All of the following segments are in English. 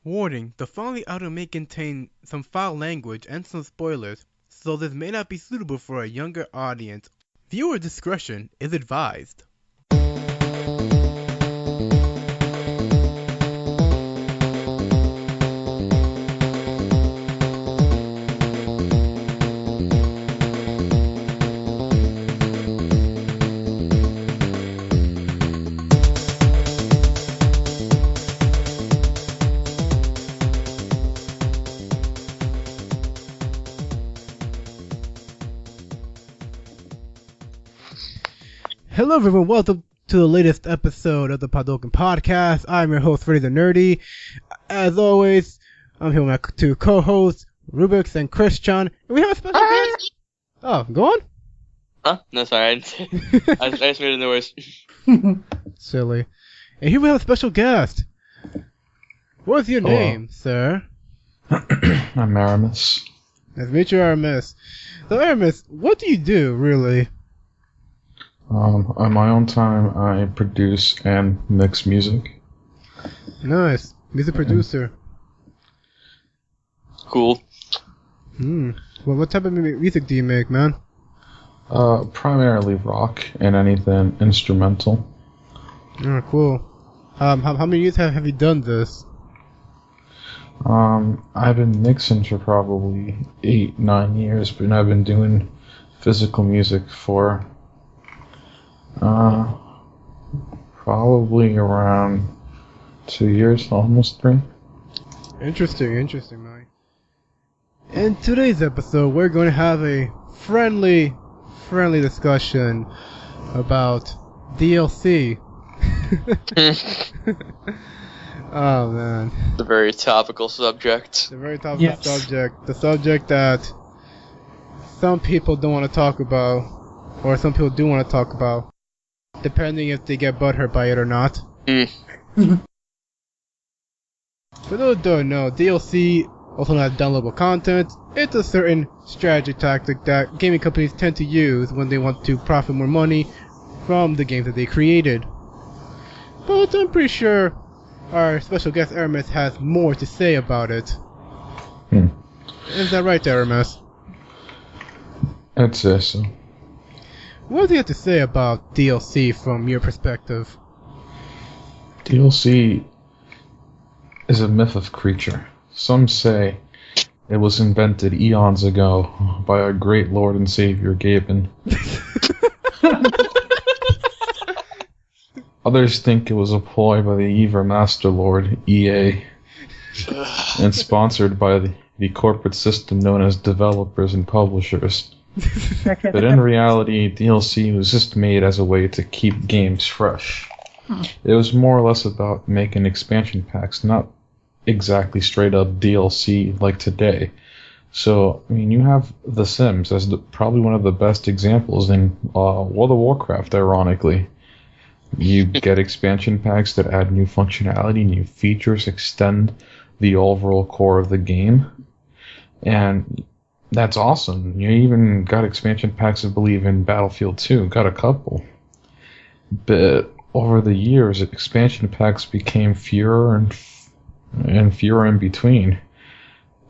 Warning, the following audio may contain some foul language and some spoilers, so this may not be suitable for a younger audience. Viewer discretion is advised. Hello everyone, welcome to the latest episode of the PodDouken podcast. I'm your host, Freddy the Nerdy. As always, I'm here with my two co-hosts, Rubix and Christian. And we have a special guest. Oh, go on? Huh? No, sorry. I just made a noise. Silly. And here we have a special guest. What's your name, sir? I'm Aramis. Nice to meet you, Aramis. So, Aramis, what do you do, really? On my own time, I produce and mix music. Nice. Music producer. Cool. Well, what type of music do you make, man? Primarily rock and anything instrumental. Oh, cool. How many years have you done this? I've been mixing for probably 8-9 years, but I've been doing physical music for probably around 2 years, almost 3. Interesting, man. In today's episode, we're going to have a friendly discussion about DLC. Oh, man. The very topical subject. The very topical subject. The subject that some people don't want to talk about, or some people do want to talk about, depending if they get butthurt by it or not. For those who don't know, DLC, also known as downloadable content, it's a certain strategy tactic that gaming companies tend to use when they want to profit more money from the games that they created. But I'm pretty sure our special guest Aramis has more to say about it. Is that right, Aramis? I'd say so. What do you have to say about DLC from your perspective? DLC is a myth of creature. Some say it was invented eons ago by our great Lord and Savior Gaben. Others think it was a ploy by the evil Master Lord, EA, and sponsored by the corporate system known as developers and publishers. But in reality, DLC was just made as a way to keep games fresh. It was more or less about making expansion packs, not exactly straight up DLC like today. So, I mean, you have The Sims as probably one of the best examples in World of Warcraft, ironically. You get expansion packs that add new functionality, new features, extend the overall core of the game. And that's awesome. You even got expansion packs, I believe, in Battlefield 2. Got a couple. But over the years, expansion packs became fewer and fewer in between.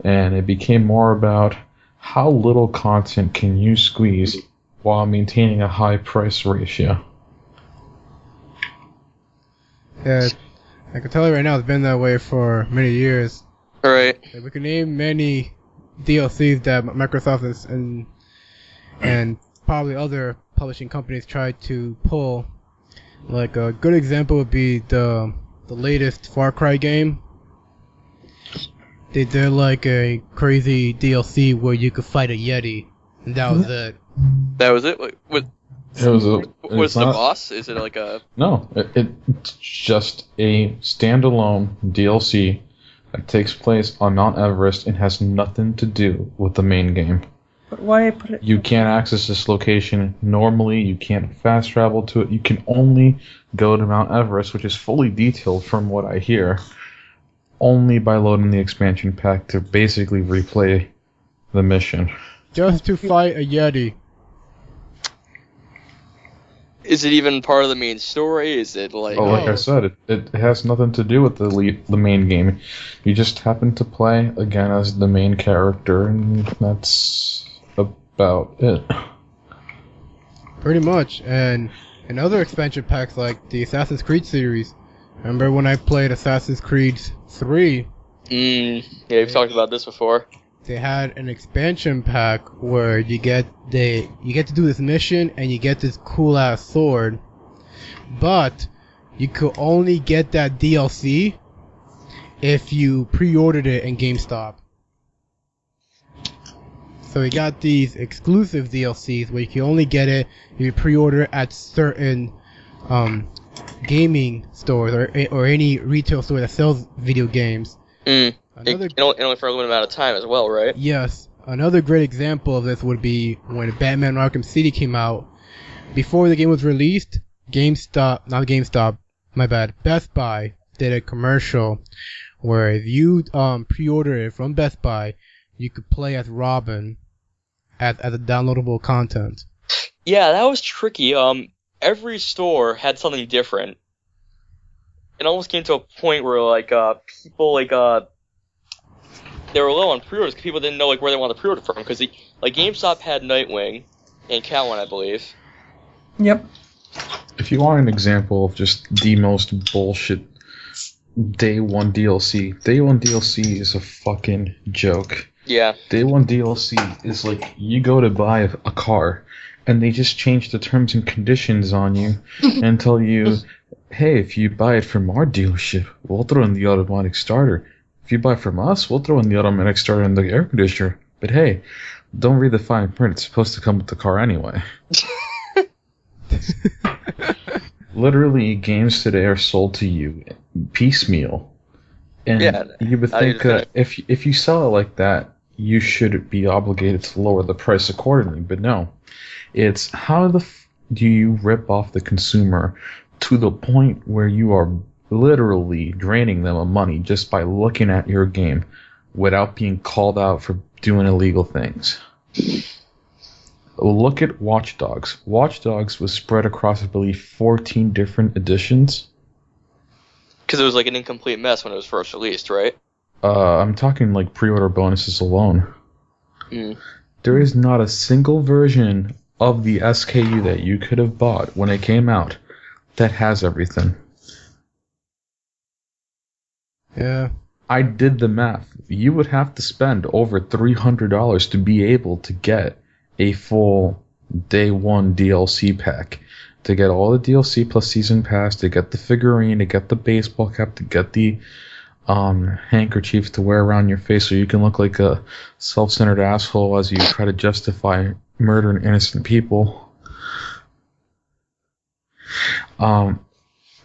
And it became more about how little content can you squeeze while maintaining a high price ratio. Yeah, I can tell you right now, it's been that way for many years. Alright. We can name many DLCs that Microsoft and probably other publishing companies tried to pull. Like a good example would be the latest Far Cry game. They did like a crazy DLC where you could fight a Yeti, and that was it. That was it? What's the boss? Is it like a... No, it's just a standalone DLC that takes place on Mount Everest and has nothing to do with the main game. But why put it... You can't access this location normally, you can't fast travel to it, you can only go to Mount Everest, which is fully detailed from what I hear, only by loading the expansion pack to basically replay the mission. Just to fight a Yeti. Is it even part of the main story? Is it like... like I said, it has nothing to do with the main game. You just happen to play, again, as the main character, and that's about it. Pretty much. And other expansion packs like the Assassin's Creed series. Remember when I played Assassin's Creed 3? Yeah, we've talked about this before. They had an expansion pack where you get to do this mission and you get this cool ass sword, but you could only get that DLC if you pre-ordered it in GameStop. So we got these exclusive DLCs where you can only get it if you pre-order at certain gaming stores or any retail store that sells video games. Only for a limited amount of time as well, right? Yes. Another great example of this would be when Batman Arkham City came out. Before the game was released, Best Buy did a commercial where if you pre-order it from Best Buy, you could play as Robin as the downloadable content. Yeah, that was tricky. Every store had something different. It almost came to a point where people they were low on pre-orders because people didn't know where they wanted to pre-order from, because GameStop had Nightwing and Catwoman, I believe. Yep. If you want an example of just the most bullshit Day 1 DLC, Day 1 DLC is a fucking joke. Yeah. Day 1 DLC is like you go to buy a car and they just change the terms and conditions on you and tell you, hey, if you buy it from our dealership, we'll throw in the automatic starter. If you buy from us, we'll throw in the automatic starter and the air conditioner. But hey, don't read the fine print. It's supposed to come with the car anyway. Literally, games today are sold to you piecemeal. And you would think if you sell it like that, you should be obligated to lower the price accordingly. But no. It's how do you rip off the consumer to the point where you are literally draining them of money just by looking at your game without being called out for doing illegal things. Look at Watch Dogs. Watch Dogs was spread across, I believe, 14 different editions. Because it was an incomplete mess when it was first released, right? I'm talking pre-order bonuses alone. Mm. There is not a single version of the SKU that you could have bought when it came out that has everything. Yeah. I did the math. You would have to spend over $300 to be able to get a full Day 1 DLC pack. To get all the DLC plus Season Pass, to get the figurine, to get the baseball cap, to get the handkerchief to wear around your face so you can look like a self-centered asshole as you try to justify murdering innocent people. I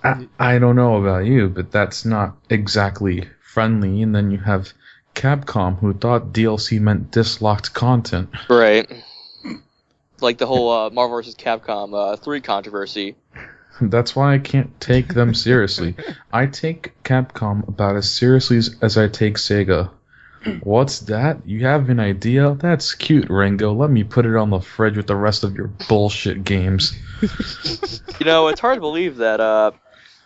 don't know about you, but that's not exactly friendly. And then you have Capcom, who thought DLC meant dislocked content. Right. Like the whole Marvel vs. Capcom 3 controversy. That's why I can't take them seriously. I take Capcom about as seriously as I take Sega. What's that? You have an idea? That's cute, Ringo. Let me put it on the fridge with the rest of your bullshit games. It's hard to believe that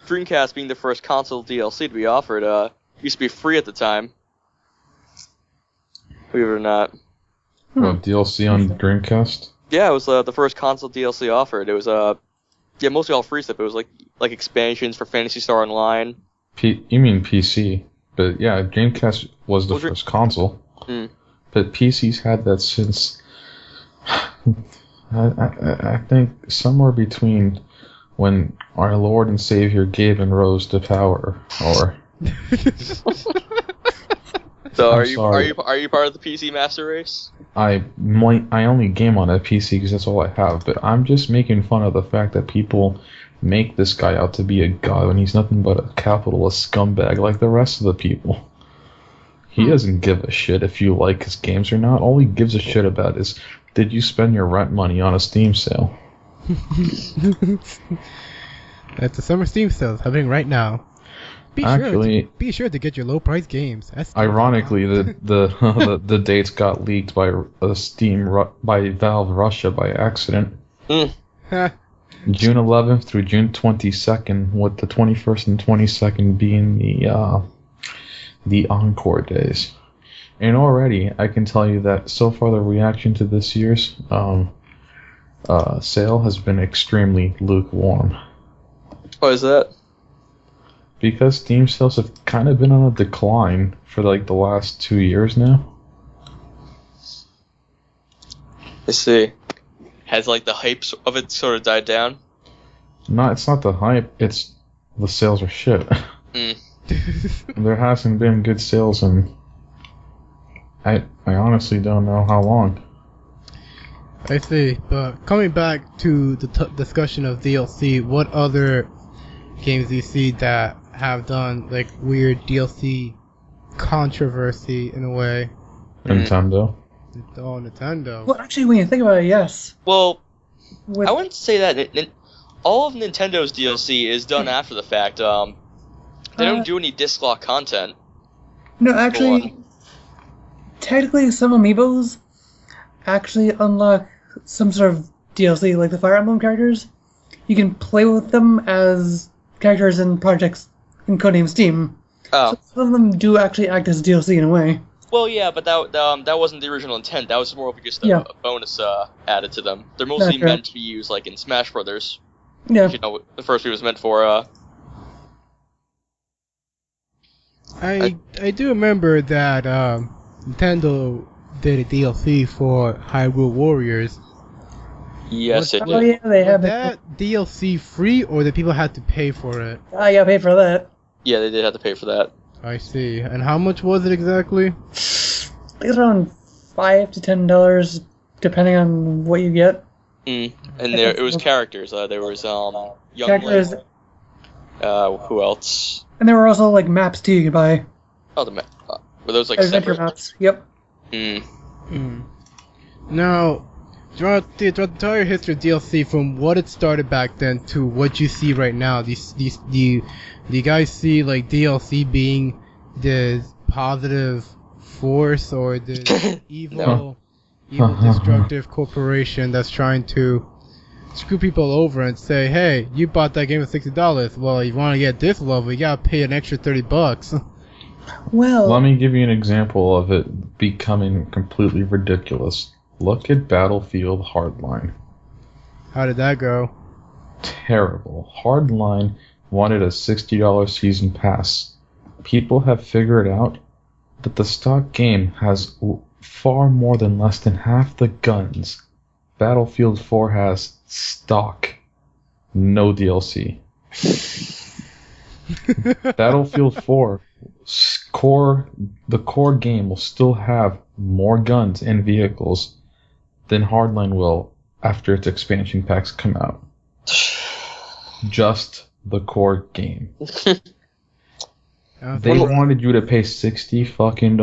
Dreamcast being the first console DLC to be offered used to be free at the time. Believe it or not. What, DLC on Dreamcast? Yeah, it was the first console DLC offered. It was mostly all free stuff. It was like expansions for Phantasy Star Online. You mean PC? But yeah, Dreamcast was the first console. Mm. But PC's had that since I think somewhere between when our Lord and Savior gave and rose to power, or. So are you part of the PC master race? I only game on a PC because that's all I have. But I'm just making fun of the fact that people make this guy out to be a god when he's nothing but a capitalist scumbag like the rest of the people. He doesn't give a shit if you like his games or not. All he gives a shit about is, did you spend your rent money on a Steam sale? That's the summer Steam sale happening right now. Be sure to get your low price games. Ironically, the dates got leaked by Steam by Valve Russia by accident. Mm. June 11th through June 22nd, with the 21st and 22nd being the encore days. And already, I can tell you that so far the reaction to this year's sale has been extremely lukewarm. Why is that? Because Steam sales have kind of been on a decline for like the last 2 years now. I see. Has like the hype of it sort of died down? No, it's not the hype. It's the sales are shit. There hasn't been good sales in I honestly don't know how long. I see. But coming back to the discussion of DLC, what other games do you see that have done like weird DLC controversy in a way? Nintendo. Oh, Nintendo. Well, actually, when you think about it, yes. Well, With, I wouldn't say that. All of Nintendo's DLC is done after the fact. They don't do any disc lock content. no, actually, technically, some amiibos actually unlock some sort of DLC, like the Fire Emblem characters. You can play with them as characters in projects in Codename Steam. Oh. So some of them do actually act as DLC in a way. Well, yeah, but that wasn't the original intent. That was more of just a bonus added to them. They're mostly That's right. meant to be used like in Smash Brothers. Yeah. You know, the first one was meant for. I do remember that Nintendo did a DLC for Hyrule Warriors. Yes, it Oh did. yeah, they Was have it. that DLC free, or did people have to pay for it? I gotta pay for that. Yeah, they did have to pay for that. I see. And how much was it exactly? It's around $5 to $10, depending on what you get. And there it was characters. There was Young Characters, Link. Who else? and there were also like maps too you could buy. Oh, were those like Adventure separate? maps. Yep. Now, throughout the entire history of DLC, from what it started back then to what you see right now, do you guys see like DLC being this positive force or this evil destructive corporation that's trying to screw people over and say, hey, you bought that game for $60. Well, you want to get this level, you gotta pay an extra $30. Well, Let me give you an example of it becoming completely ridiculous. Look at Battlefield Hardline. How did that go? Terrible. Hardline wanted a $60 season pass. People have figured out that the stock game has far more than less than half the guns Battlefield 4 has stock. No DLC. Battlefield 4 the core game will still have more guns and vehicles than Hardline will after its expansion packs come out. Just the core game. They wanted you to pay $60 fucking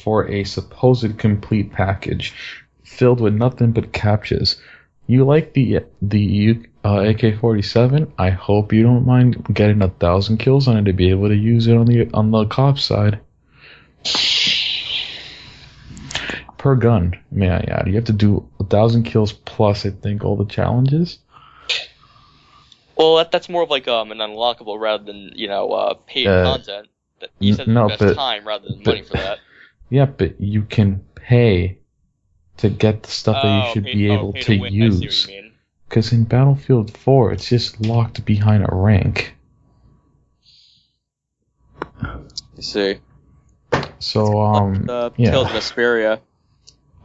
for a supposed complete package filled with nothing but captchas. You like the AK-47? I hope you don't mind getting 1,000 kills on it to be able to use it on the cop side. Per gun, may I add. You have to do 1,000 kills plus, I think, all the challenges. Well, that's more of like an unlockable rather than paid content. That you said invest time rather than money for that. Yeah, but you can pay to get the stuff that you should be able to use. Because in Battlefield 4, it's just locked behind a rank. I see. So, yeah. Tales of Vesperia.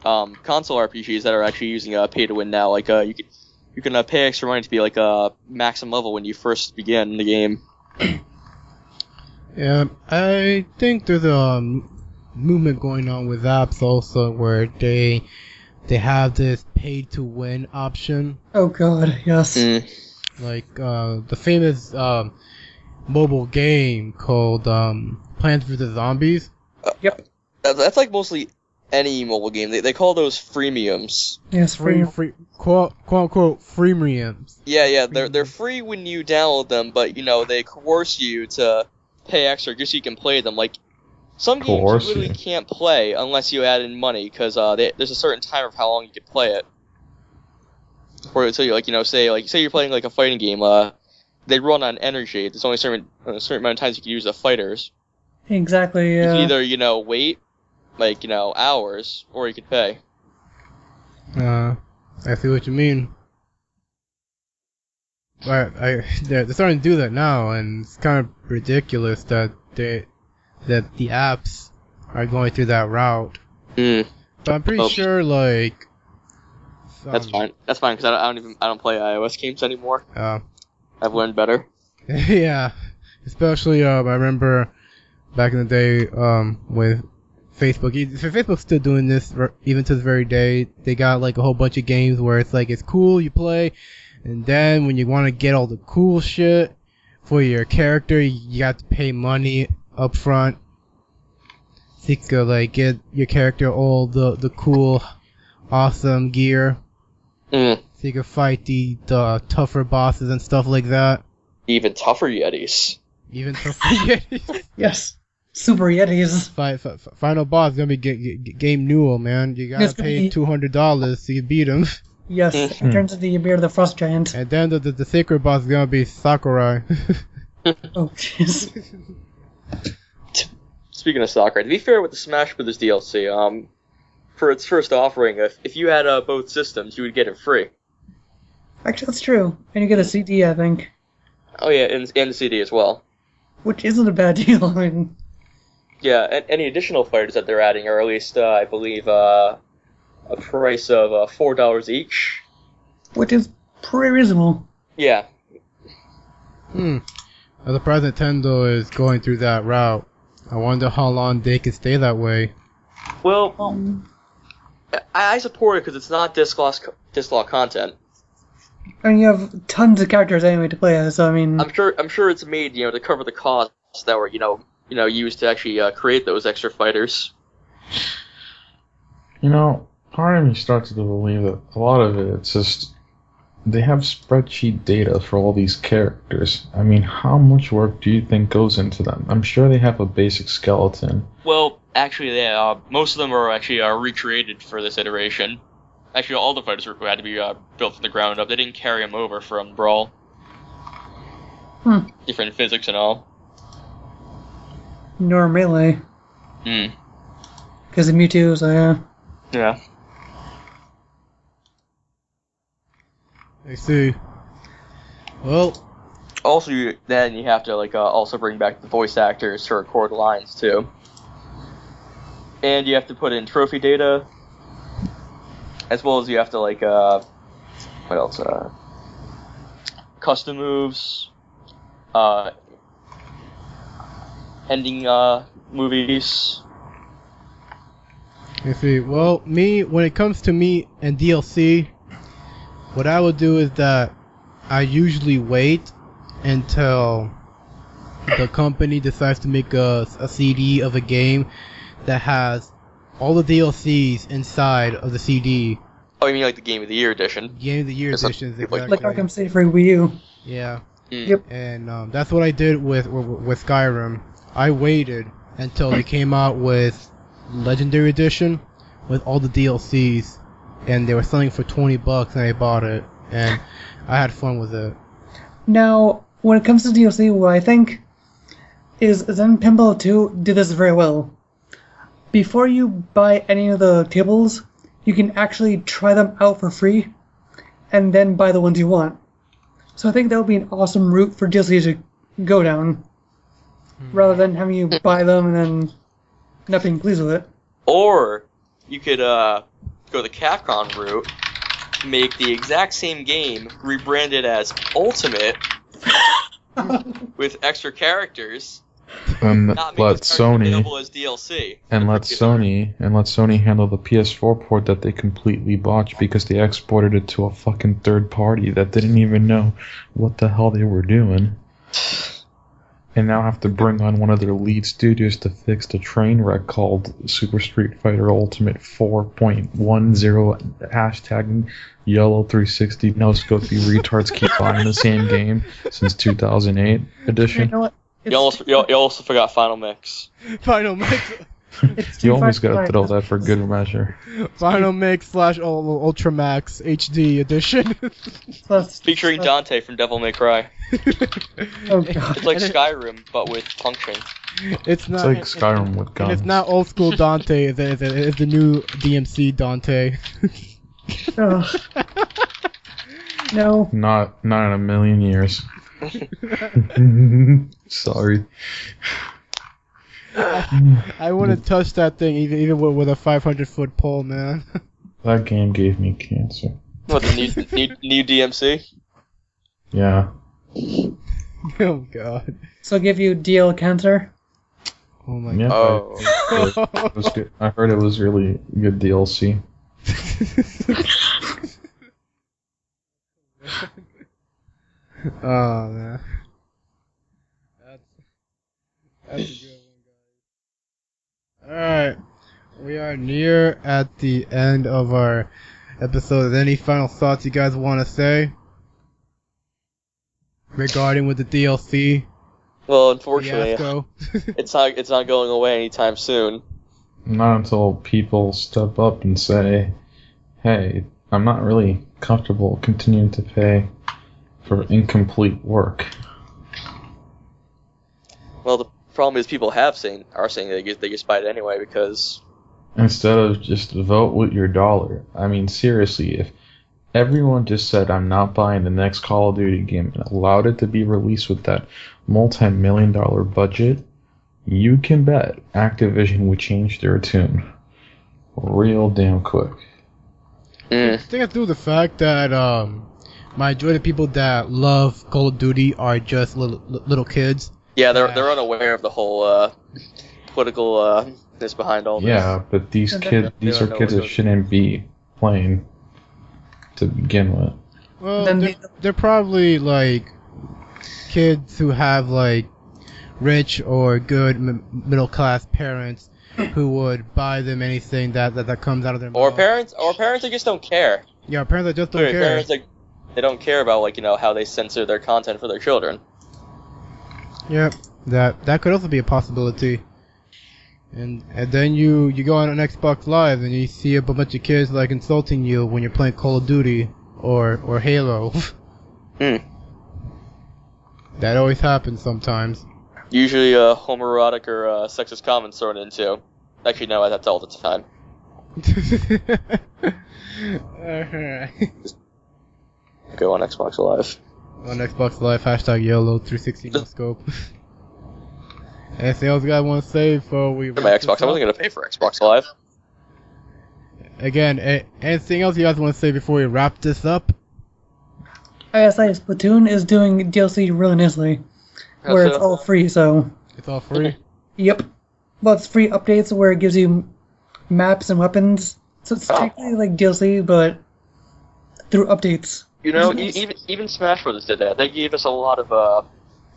Console RPGs that are actually using pay to win now, like you can pay extra money to be like maximum level when you first begin the game. Yeah, I think there's a movement going on with apps also where they have this pay to win option. oh god, yes. Like the famous mobile game called Plants vs Zombies. Yep. That's like mostly any mobile game. They call those freemiums. Yes, free. Quote unquote freemiums. Yeah, they're free when you download them, but they coerce you to pay extra just so you can play them. Like some games you literally can't play unless you add in money because there's a certain time of how long you can play it. Or so say you're playing like a fighting game, they run on energy. There's only a certain amount of times you can use the fighters. Exactly. You Yeah. can either wait, hours, or you could pay. I see what you mean. But they're starting to do that now, and it's kind of ridiculous that the apps are going through that route. Mm. But I'm pretty sure that's fine. That's fine because I don't play iOS games anymore. I've learned better. Yeah, especially I remember back in the day with Facebook. Facebook's still doing this even to this very day. They got like a whole bunch of games where it's cool, you play, and then when you want to get all the cool shit for your character, you have to pay money up front. So you could get your character all the cool, awesome gear. Mm. So you can fight the tougher bosses and stuff like that. Even tougher Yetis. Even tougher Yetis. Yes. Super Yetis. Final boss is gonna be Game Newell, man. You gotta pay $200 to beat him. Yes, it turns into the Beard of the Frost Giant. And then the secret boss is gonna be Sakurai. Oh, jeez. Speaking of Sakurai, to be fair with the Smash Bros. DLC, for its first offering, if you had both systems, you would get it free. Actually, that's true. And you get a CD, I think. Oh yeah, and the CD as well. Which isn't a bad deal. I mean, yeah, and any additional fighters that they're adding are at least, I believe, a price of $4 each. Which is pretty reasonable. Yeah. I'm surprised Nintendo is going through that route. I wonder how long they can stay that way. Well, I support it because it's not disc lock content. And you have tons of characters anyway to play as, so I mean... I'm sure it's made, to cover the costs that were, used to actually create those extra fighters. Part of me starts to believe that a lot of it's just they have spreadsheet data for all these characters. I mean, how much work do you think goes into them? I'm sure they have a basic skeleton. Well, actually, most of them are actually recreated for this iteration. Actually, all the fighters had to be built from the ground up. They didn't carry them over from Brawl. Different physics and all. Nor Melee. Because of Mewtwo, so yeah. Yeah. I see. Well... Also, then you have to, also bring back the voice actors to record lines, too. And you have to put in trophy data, as well as you have to, what else? Custom moves, ending, movies. I see. Well, when it comes to me and DLC, what I will do is that I usually wait until the company decides to make a CD of a game that has all the DLCs inside of the CD. Oh, you mean like the Game of the Year edition? Game of the Year editions, exactly. Like Arkham City for Wii U. Yeah. Yep. And that's what I did with Skyrim. I waited until they came out with Legendary Edition with all the DLCs, and they were selling for $20, and I bought it, and I had fun with it. Now, when it comes to DLC, what I think is Zen Pinball 2 did this very well. Before you buy any of the tables, you can actually try them out for free, and then buy the ones you want. So I think that would be an awesome route for DLC to go down, rather than having you buy them and then not being pleased with it. Or you could go the Capcom route, make the exact same game, rebranded as Ultimate, with extra characters, And not make let those characters Sony available as DLC. and let Sony handle the PS4 port that they completely botched because they exported it to a fucking third party that didn't even know what the hell they were doing. And now have to bring on one of their lead studios to fix the train wreck called Super Street Fighter Ultimate 4.10 hashtag Yellow 360 no scope. You retards keep buying the same game since 2008 edition. You know what? You also forgot Final Mix. Final Mix. It's You always gotta 255. throw that for good measure. Final Mix / Ultramax HD edition. Plus, Featuring Dante from Devil May Cry. Oh god. It's like Skyrim, but with function. It's It's not. like Skyrim with And guns. it's not old school Dante. It's the new DMC Dante. Ugh. No. Not in a million years. Sorry. I wouldn't touch that thing even with a 500-foot pole, man. That game gave me cancer. What, the new DMC? Yeah. Oh god. So I'll give you DL cancer. Oh my Yeah. Oh. It was good. I heard it was really good DLC. Oh man. That's a good one, guys. Alright. We are near at the end of our episode. Any final thoughts you guys want to say? Regarding with the DLC Well, unfortunately, fiasco? it's not going away anytime soon. Not until people step up and say, hey, I'm not really comfortable continuing to pay for incomplete work. Well, the problem is people are saying they just buy it anyway because Instead of just vote with your dollar. I mean, seriously, if everyone just said, I'm not buying the next Call of Duty game and allowed it to be released with that multi-million-dollar budget, you can bet Activision would change their tune real damn quick. I think it's due to the fact that majority of people that love Call of Duty are just little kids. Yeah, they're unaware of the whole political this behind all this. Yeah, but these And kids, they these don't are know kids what that to- shouldn't be playing to begin with. Well, Then they're probably like kids who have like rich or good middle class parents who would buy them anything that comes out of their Or mouth. parents that just don't care. Yeah, parents that just don't care. Parents that they don't care about how they censor their content for their children. Yep, that could also be a possibility. And then you go on an Xbox Live and you see a bunch of kids like insulting you when you're playing Call of Duty or Halo. That always happens sometimes. Usually homoerotic or sexist comments thrown into. Actually, no, that's all the time. Alright. Go on Xbox Live. On Xbox Live, hashtag YOLO 360 no scope. Anything else you guys want to say before we For my wrap Xbox, this I wasn't up? gonna pay for Xbox Live. Again, anything else you guys want to say before we wrap this up? ISI Splatoon is doing DLC really nicely, where it's all free, so It's all free. yep. Well, it's free updates where it gives you maps and weapons, so it's technically like DLC, but through updates. You know, even Smash Bros. Did that. They gave us a lot of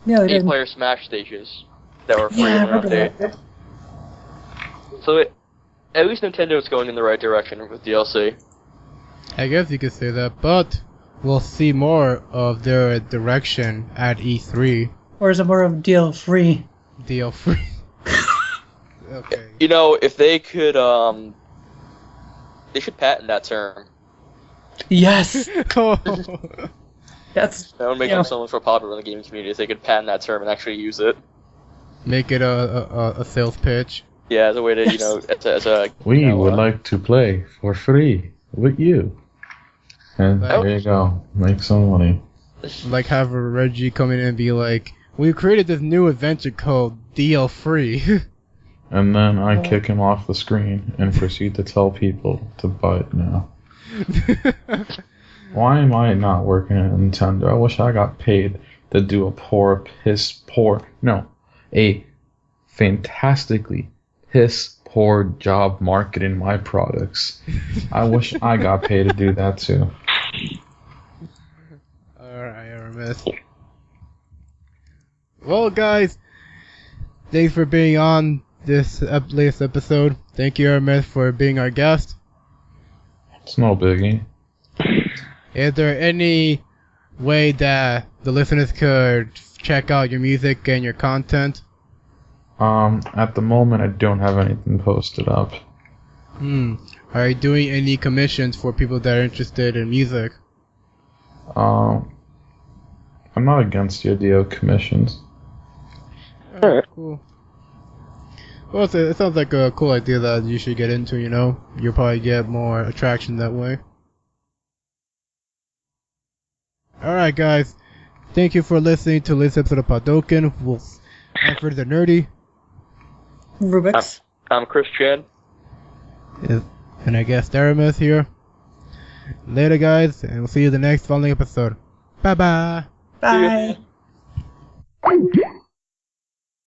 Yeah, they did. 8-player Smash stages that were free Yeah, I in their remember update. that. So at least Nintendo is going in the right direction with DLC. I guess you could say that, but we'll see more of their direction at E3. Or is it more of DL free? Deal free. Okay. You know, if they could, they should patent that term. Yes, Oh. that's That would make them so much more popular in the gaming community if they could patent that term and actually use it. Make it a sales pitch. Yeah, as a way to, as a We would like to play for free with you. And Like- there you go. Make some money. Like have a Reggie come in and be like, we created this new adventure called DL Free. And then I kick him off the screen and proceed to tell people to buy it now. Why am I not working at Nintendo? I wish I got paid to do a fantastically piss poor job marketing my products. I wish I got paid to do that too. Alright, Aramis. Well, guys, thanks for being on this latest episode. Thank you, Aramis, for being our guest. It's no biggie. Is there any way that the listeners could check out your music and your content? At the moment, I don't have anything posted up. Are you doing any commissions for people that are interested in music? I'm not against the idea of commissions. Alright, cool. Well, it sounds like a cool idea that you should get into, you know? You'll probably get more attraction that way. Alright, guys. Thank you for listening to this episode of PodDouken. I'm for the nerdy. Rubik's. I'm Christian. And I guess Daramus here. Later, guys, and we'll see you in the next following episode. Bye-bye. Bye.